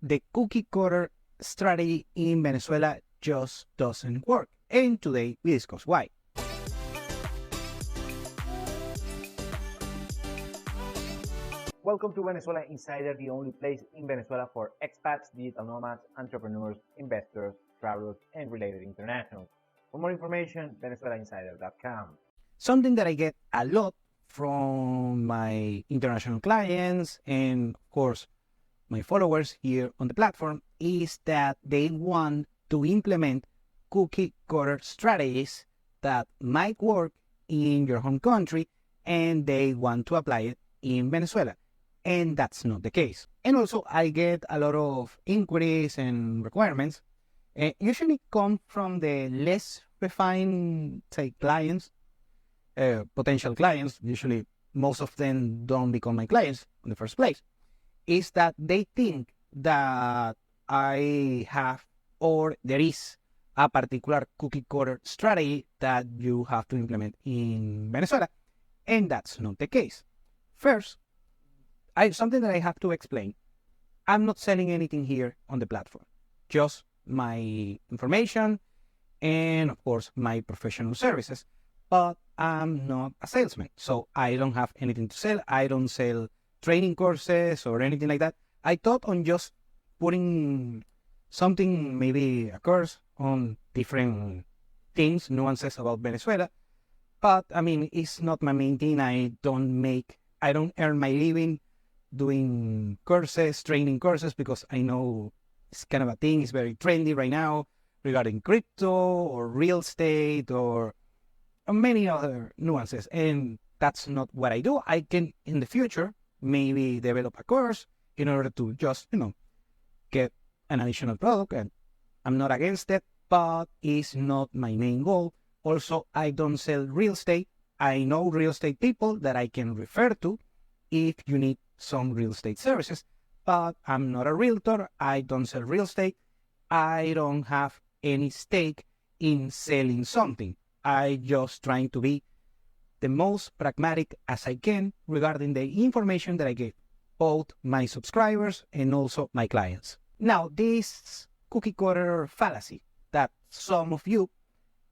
the cookie cutter strategy in Venezuela just doesn't work. And today we discuss why. Welcome to Venezuela Insider, the only place in Venezuela for expats, digital nomads, entrepreneurs, investors, travelers, and related internationals. For more information, venezuelainsider.com. Something that I get a lot from my international clients and, of course, my followers here on the platform is that they want to implement cookie cutter strategies that might work in your home country and they want to apply it in Venezuela. And that's not the case. And also, I get a lot of inquiries and requirements, usually come from the less refined, say, clients, potential clients. Usually, most of them don't become my clients in the first place. Is that they think that I have or there is a particular cookie cutter strategy that you have to implement in Venezuela. And that's not the case. First, something that I have to explain. I'm not selling anything here on the platform, just my information and, of course, my professional services. But I'm not a salesman, so I don't have anything to sell. I don't sell training courses or anything like that. I thought on just putting something, maybe a course on different things, nuances about Venezuela. But I mean, it's not my main thing. I don't earn my living doing courses, training courses, because I know it's kind of a thing. It's very trendy right now regarding crypto or real estate or many other nuances. And that's not what I do. I can, in the future, maybe develop a course in order to just, get an additional product. And I'm not against it, but it's not my main goal. Also, I don't sell real estate. I know real estate people that I can refer to if you need some real estate services, but I'm not a realtor. I don't sell real estate. I don't have any stake in selling something. I just trying to be the most pragmatic as I can regarding the information that I give both my subscribers and also my clients. Now, this cookie cutter fallacy that some of you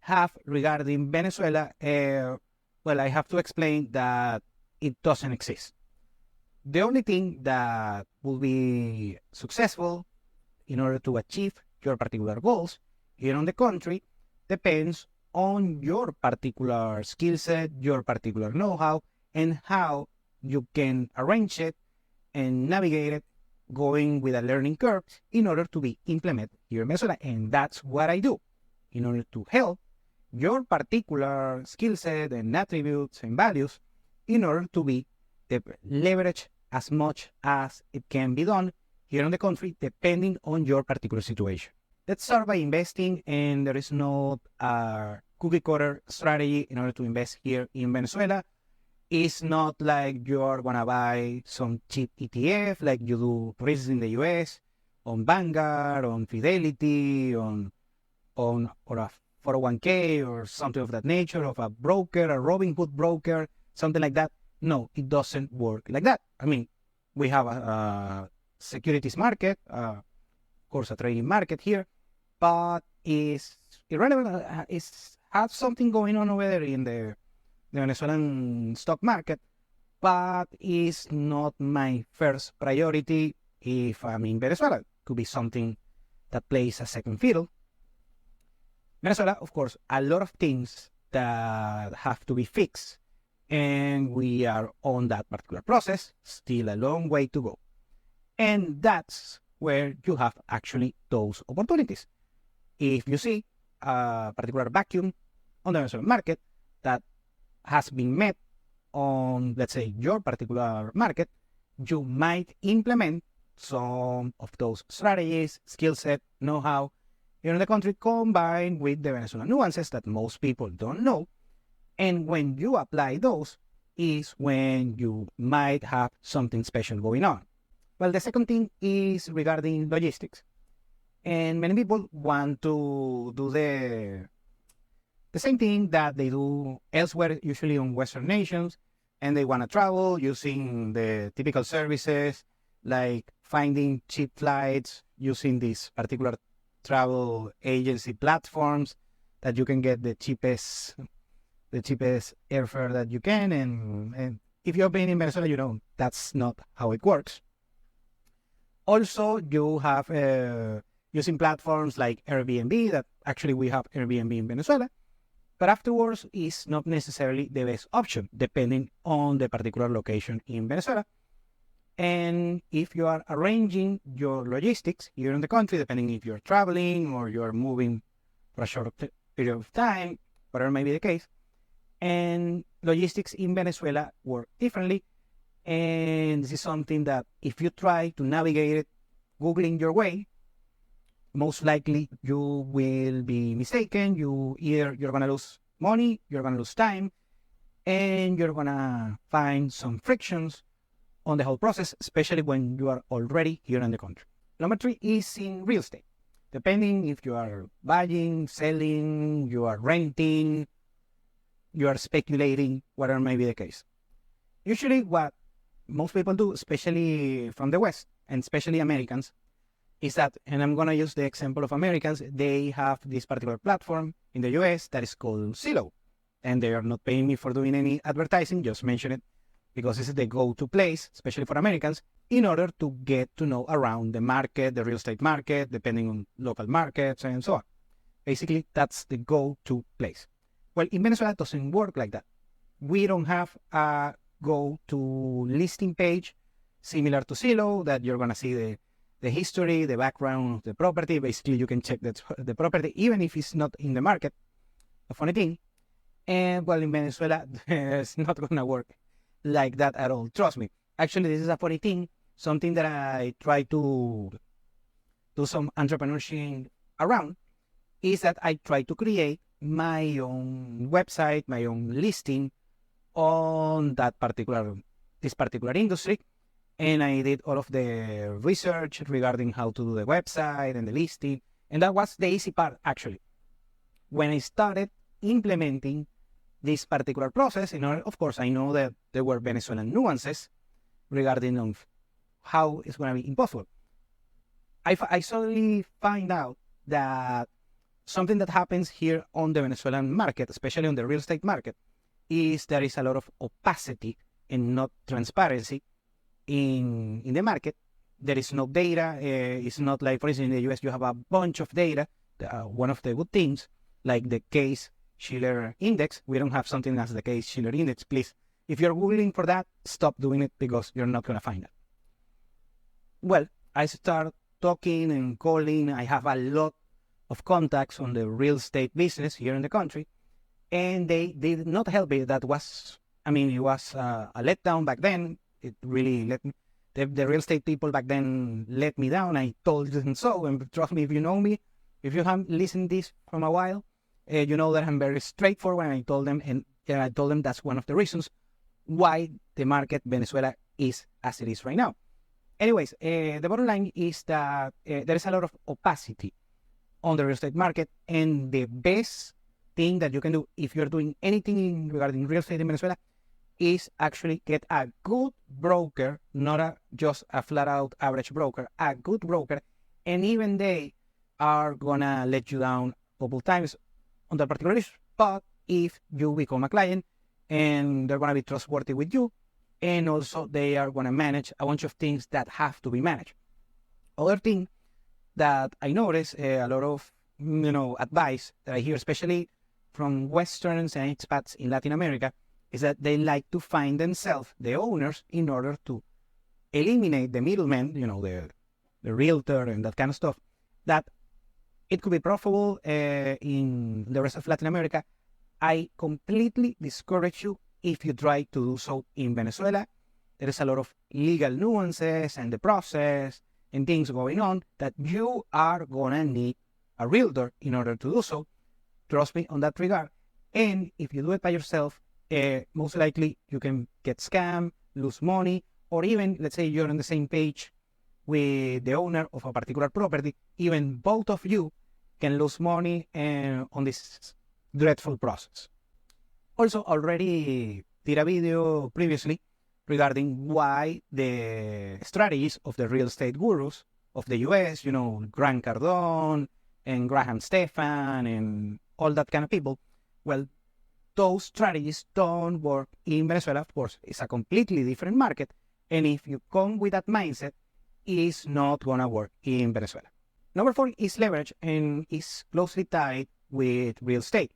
have regarding Venezuela, well, I have to explain that it doesn't exist. The only thing that will be successful in order to achieve your particular goals here on the country depends on your particular skill set, your particular know-how, and how you can arrange it and navigate it going with a learning curve in order to be implemented here in Venezuela. And that's what I do in order to help your particular skill set and attributes and values in order to be leverage as much as it can be done here in the country, depending on your particular situation. Let's start by investing, and there is not a cookie cutter strategy in order to invest here in Venezuela. It's not like you're gonna buy some cheap ETF like you do, for instance, in the US, on Vanguard, on Fidelity, on or a 401k or something of that nature, of a broker, a Robinhood broker, something like that. No, it doesn't work like that. I mean, we have a securities market, of course, a trading market here, but it's irrelevant. It's has something going on over there in the Venezuelan stock market, but it's not my first priority if I'm in Venezuela. It could be something that plays a second fiddle. Venezuela, of course, a lot of things that have to be fixed, and we are on that particular process, still a long way to go. And that's where you have actually those opportunities. If you see a particular vacuum on the Venezuelan market that has been met on, let's say, your particular market, you might implement some of those strategies, skill set, know-how here in the country, combined with the Venezuelan nuances that most people don't know. And when you apply those is when you might have something special going on. Well, the second thing is regarding logistics. And many people want to do the same thing that they do elsewhere, usually on Western nations, and they want to travel using the typical services like finding cheap flights using these particular travel agency platforms that you can get the cheapest airfare that you can. And if you've been in Venezuela, you know that's not how it works. Also, you have using platforms like Airbnb, that actually we have Airbnb in Venezuela, but afterwards is not necessarily the best option depending on the particular location in Venezuela. And if you are arranging your logistics here in the country, depending if you're traveling or you're moving for a short period of time, whatever may be the case, and logistics in Venezuela work differently. And this is something that if you try to navigate it, Googling your way, most likely you will be mistaken. You're going to lose money, you're going to lose time, and you're going to find some frictions on the whole process, especially when you are already here in the country. Number 3 is in real estate. Depending if you are buying, selling, you are renting, you are speculating, whatever may be the case. Usually what most people do, especially from the West, and especially Americans, is that, and I'm going to use the example of Americans, they have this particular platform in the US that is called Zillow. And they are not paying me for doing any advertising, just mention it, because this is the go-to place, especially for Americans, in order to get to know around the market, the real estate market, depending on local markets and so on. Basically, that's the go-to place. Well, in Venezuela, it doesn't work like that. We don't have a go-to listing page similar to Zillow that you're going to see the history, the background of the property. Basically, you can check the property, even if it's not in the market. A funny thing. And well, in Venezuela, it's not going to work like that at all. Trust me. Actually, this is a funny thing. Something that I try to do some entrepreneurship around is that I try to create my own website, my own listing on this particular industry. And I did all of the research regarding how to do the website and the listing. And that was the easy part, actually. When I started implementing this particular process, of course, I know that there were Venezuelan nuances regarding of how it's going to be impossible. I suddenly find out that something that happens here on the Venezuelan market, especially on the real estate market, is there is a lot of opacity and not transparency in the market. There is no data. It's not like, for instance, in the US, you have a bunch of data. One of the good things, like the Case-Shiller Index, we don't have something as the Case-Shiller Index. Please, if you're Googling for that, stop doing it because you're not going to find it. Well, I start talking and calling. I have a lot of contacts on the real estate business here in the country, and they did not help me. It was a letdown back then. It really let me, the real estate people back then let me down. I told them so, and trust me, if you know me, if you have listened this from a while, you know that I'm very straightforward. And I told them that's one of the reasons why the market Venezuela is as it is right now. Anyways, the bottom line is that there is a lot of opacity on the real estate market, and the best thing that you can do if you're doing anything regarding real estate in Venezuela is actually get a good broker, not just a flat-out average broker, a good broker, and even they are gonna let you down a couple times on that particular issue. But if you become a client and they're gonna be trustworthy with you, and also they are gonna manage a bunch of things that have to be managed. Other thing that I notice a lot of advice that I hear, especially from Westerns and expats in Latin America, is that they like to find themselves the owners in order to eliminate the middleman, the realtor and that kind of stuff, that it could be profitable in the rest of Latin America. I completely discourage you if you try to do so in Venezuela. There is a lot of legal nuances and the process and things going on that you are gonna need a realtor in order to do so. Trust me on that regard. And if you do it by yourself, most likely you can get scammed, lose money, or even, let's say you're on the same page with the owner of a particular property, even both of you can lose money on this dreadful process. Also, already did a video previously regarding why the strategies of the real estate gurus of the US, Grant Cardone and Graham Stephan and all that kind of people, well, those strategies don't work in Venezuela. Of course, it's a completely different market. And if you come with that mindset, it's not going to work in Venezuela. Number 4 is leverage and is closely tied with real estate.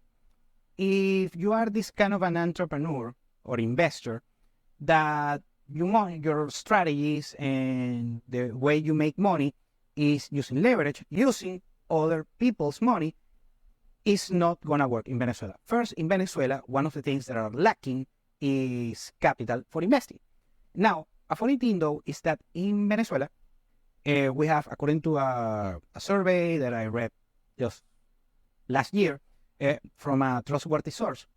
If you are this kind of an entrepreneur or investor that you want your strategies and the way you make money is using leverage, using other people's money, is not going to work in Venezuela. First, in Venezuela, one of the things that are lacking is capital for investing. Now, a funny thing though is that in Venezuela, we have, according to a survey that I read just last year from a trustworthy source,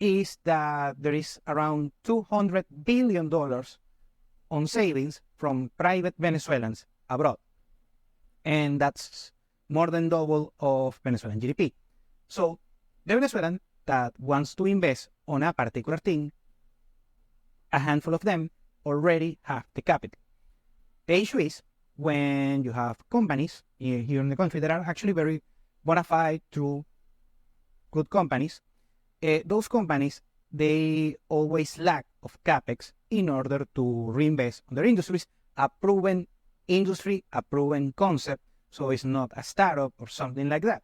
is that there is around $200 billion on savings from private Venezuelans abroad. And that's more than double of Venezuelan GDP. So the Venezuelan that wants to invest on a particular thing, a handful of them already have the capital. The issue is when you have companies here in the country that are actually very bona fide, true, good companies, those companies, they always lack of capex in order to reinvest on their industries, a proven industry, a proven concept, so it's not a startup or something like that.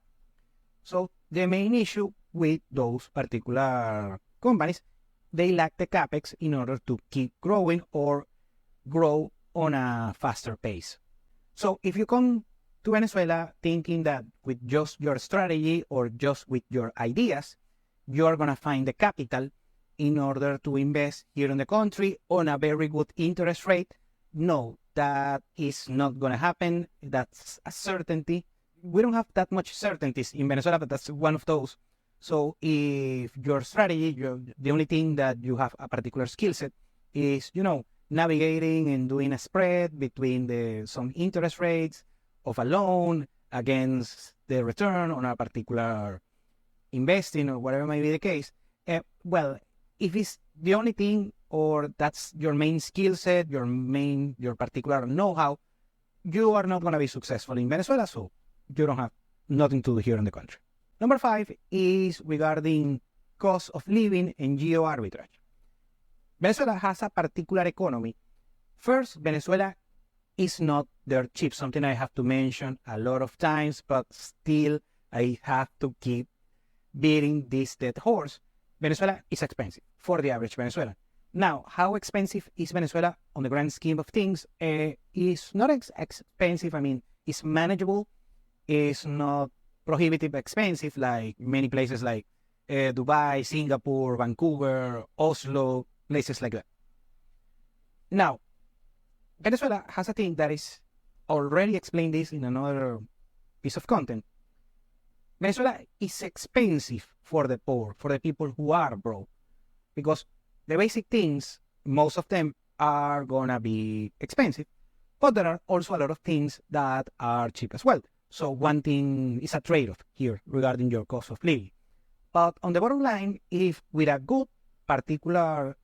So the main issue with those particular companies, they lack the capex in order to keep growing or grow on a faster pace. So if you come to Venezuela thinking that with just your strategy or just with your ideas, you're going to find the capital in order to invest here in the country on a very good interest rate, no, that is not going to happen. That's a certainty. We don't have that much certainties in Venezuela, but that's one of those. So if your strategy, the only thing that you have a particular skill set is, navigating and doing a spread between some interest rates of a loan against the return on a particular investing or whatever may be the case, well, if it's the only thing or that's your main skill set, your particular know-how, you are not going to be successful in Venezuela, so you don't have nothing to do here in the country. Number 5 is regarding cost of living and geo arbitrage. Venezuela has a particular economy. First, Venezuela is not dirt cheap, something I have to mention a lot of times, but still I have to keep beating this dead horse. Venezuela is expensive for the average Venezuelan. Now, how expensive is Venezuela on the grand scheme of things? It's not expensive. I mean, it's manageable. It's not prohibitive expensive like many places like Dubai, Singapore, Vancouver, Oslo, places like that. Now, Venezuela has a thing that is already explained this in another piece of content. Venezuela is expensive for the poor, for the people who are broke, because the basic things, most of them are gonna be expensive, but there are also a lot of things that are cheap as well. So one thing is a trade-off here regarding your cost of living. But on the bottom line, if with a good particular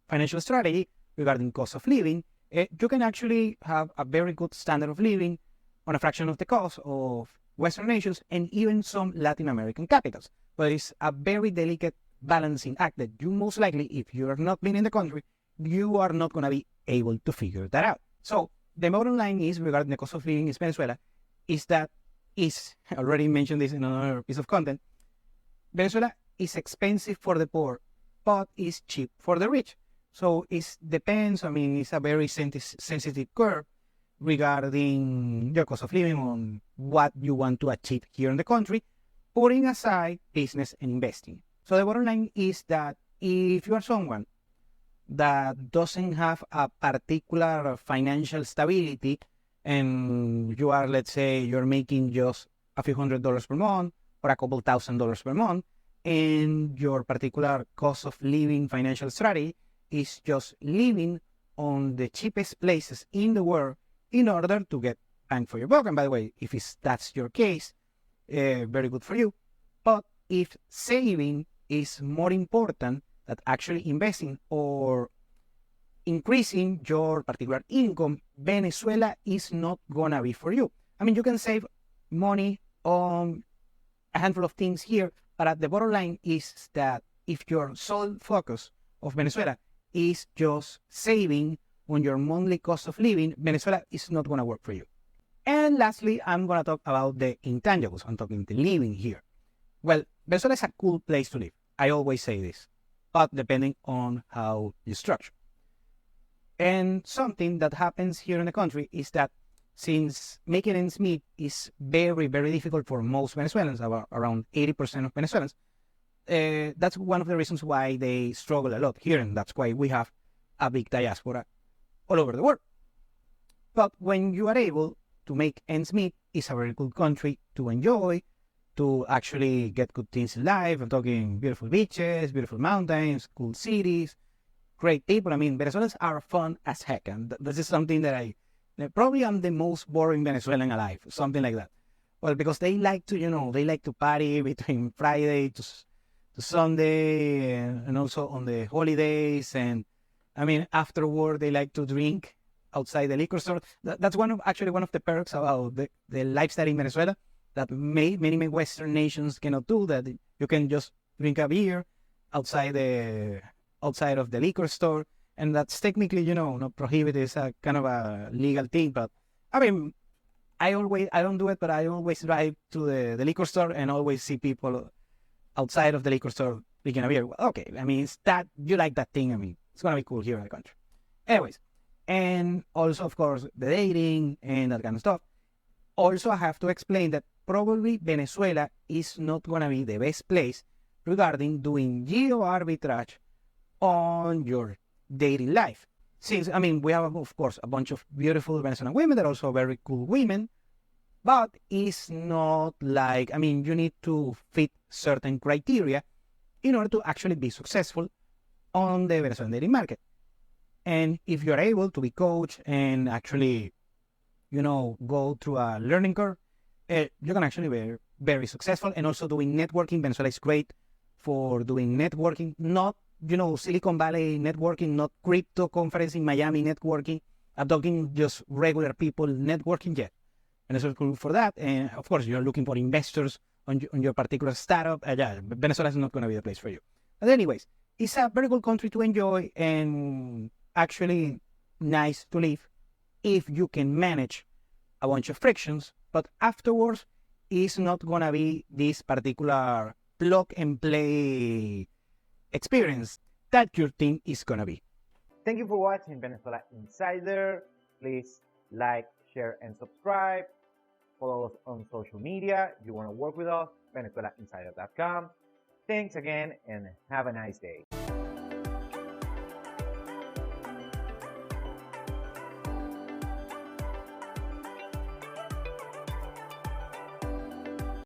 financial strategy regarding cost of living, you can actually have a very good standard of living on a fraction of the cost of Western nations and even some Latin American capitals. But it's a very delicate balancing act that you most likely, if you are not been in the country, you are not going to be able to figure that out. So the bottom line is regarding the cost of living in Venezuela is that I already mentioned this in another piece of content, Venezuela is expensive for the poor, but is cheap for the rich. So it depends. I mean, it's a very sensitive curve regarding your cost of living on what you want to achieve here in the country, putting aside business and investing. So the bottom line is that if you are someone that doesn't have a particular financial stability and you are, let's say, you're making just a few $100s per month or a couple $1,000s per month, and your particular cost of living financial strategy is just living on the cheapest places in the world in order to get bang for your buck. And by the way, if that's your case, very good for you. But if saving is more important than actually investing, or increasing your particular income, Venezuela is not gonna be for you. I mean, you can save money on a handful of things here, but at the bottom line is that if your sole focus of Venezuela is just saving on your monthly cost of living, Venezuela is not gonna work for you. And lastly, I'm gonna talk about the intangibles. I'm talking the living here. Well, Venezuela is a cool place to live. I always say this, but depending on how you structure. And something that happens here in the country is that since making ends meet is very, very difficult for most Venezuelans, about around 80% of Venezuelans, that's one of the reasons why they struggle a lot here, and that's why we have a big diaspora all over the world. But when you are able to make ends meet, it's a very cool country to enjoy, to actually get good things in life. I'm talking beautiful beaches, beautiful mountains, cool cities, great people. I mean, Venezuelans are fun as heck, and this is something that probably I'm the most boring Venezuelan alive, something like that. Well, because they like to, they like to party between Friday to Sunday, and also on the holidays, and I mean, afterward they like to drink outside the liquor store. That's one of the perks about the lifestyle in Venezuela that many Western nations cannot do. That you can just drink a beer outside of the liquor store, and that's technically not prohibited. It's a kind of a legal thing. But I mean, I don't do it, but I always drive to the liquor store and always see people outside of the liquor store drinking a beer. Well, okay, I mean, it's that you like that thing. I mean, it's gonna be cool here in the country. Anyways, and also of course the dating and that kind of stuff. Also, I have to explain that probably Venezuela is not gonna be the best place regarding doing geo arbitrage on your dating life. Since, I mean, we have, of course, a bunch of beautiful Venezuelan women that are also very cool women, but it's not like, I mean, you need to fit certain criteria in order to actually be successful on the Venezuelan dating market. And if you're able to be coached and actually, go through a learning curve, you can actually be very successful. And also doing networking. Venezuela is great for doing networking, not Silicon Valley networking, not crypto conference in Miami networking. I'm talking just regular people networking. Yeah, and it's cool for that. And of course, you're looking for investors on your particular startup. Yeah, Venezuela is not going to be the place for you. But anyways, it's a very cool country to enjoy and actually nice to live if you can manage a bunch of frictions. But afterwards, it's not going to be this particular plug and play experience that your team is gonna be. Thank you for watching Venezuela Insider. Please like, share, and subscribe. Follow us on social media. If you want to work with us, VenezuelaInsider.com. Thanks again and have a nice day.